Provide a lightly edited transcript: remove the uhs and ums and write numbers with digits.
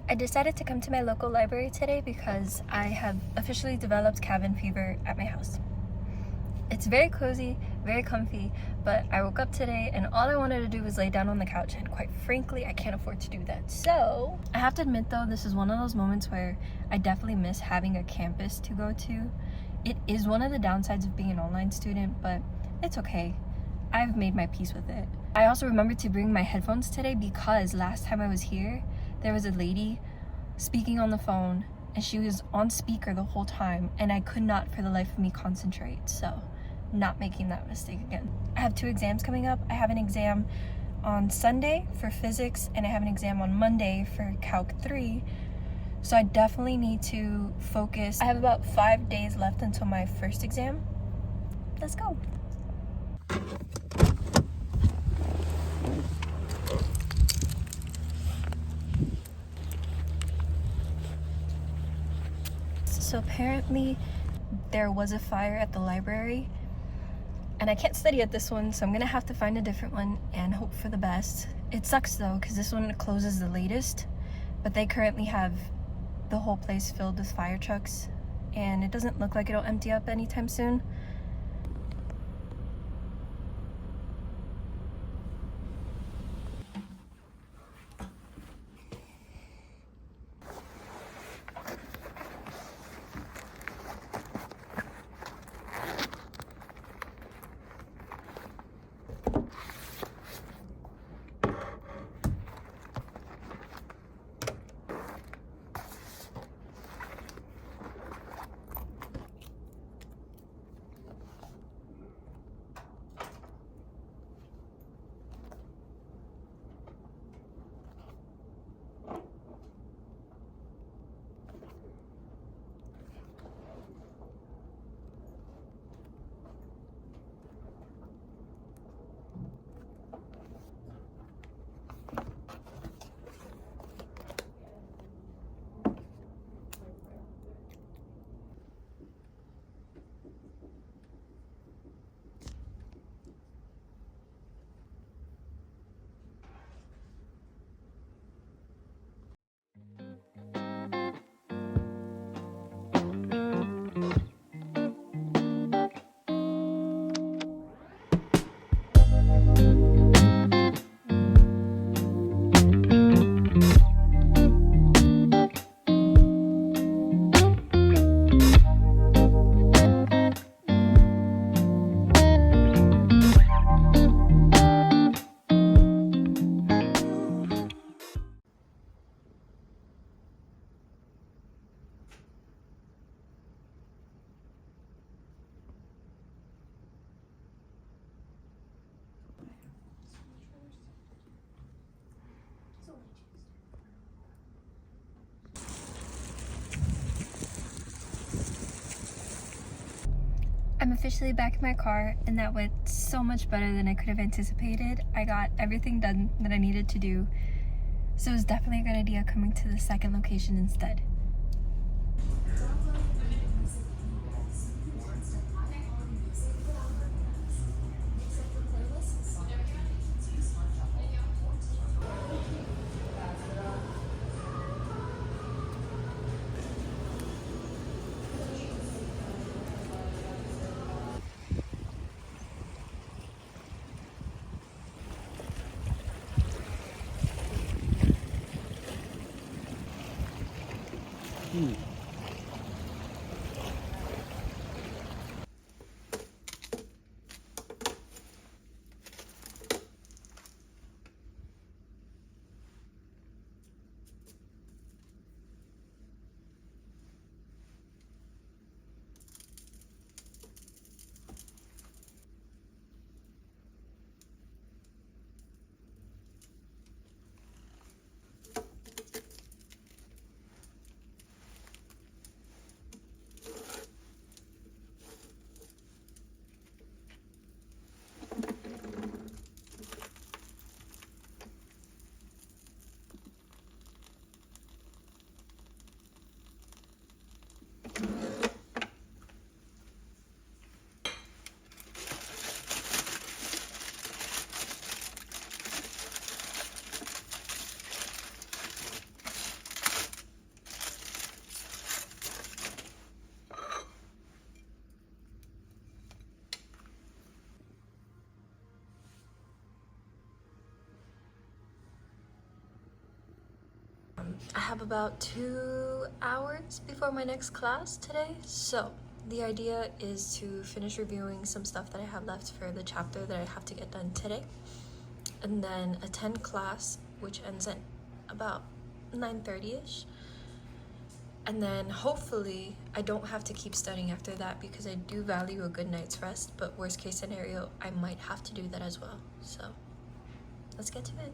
I decided to come to my local library today because I have officially developed cabin fever at my house. It's very cozy, very comfy, but I woke up today and all I wanted to do was lay down on the couch, and quite frankly, I can't afford to do that. So, I have to admit though, this is one of those moments where I definitely miss having a campus to go to. It is one of the downsides of being an online student, but it's okay. I've made my peace with it. I also remembered to bring my headphones today because last time I was here, there was a lady speaking on the phone and she was on speaker the whole time and I could not for the life of me concentrate. So, not making that mistake again. I have 2 exams coming up. I have an exam on Sunday for physics and I have an exam on Monday for Calc 3. So I definitely need to focus. I have about 5 days left until my first exam. Let's go. So apparently there was a fire at the library and I can't study at this one, so I'm gonna have to find a different one and hope for the best. It sucks though, because this one closes the latest, but they currently have the whole place filled with fire trucks and it doesn't look like it'll empty up anytime soon. I'm officially back in my car and that went so much better than I could have anticipated. I got everything done that I needed to do. So it was definitely a good idea coming to the second location instead. I have about 2 hours before my next class today, so the idea is to finish reviewing some stuff that I have left for the chapter that I have to get done today, and then attend class, which ends at about 9:30ish, and then hopefully I don't have to keep studying after that because I do value a good night's rest, but worst case scenario, I might have to do that as well. So let's get to it.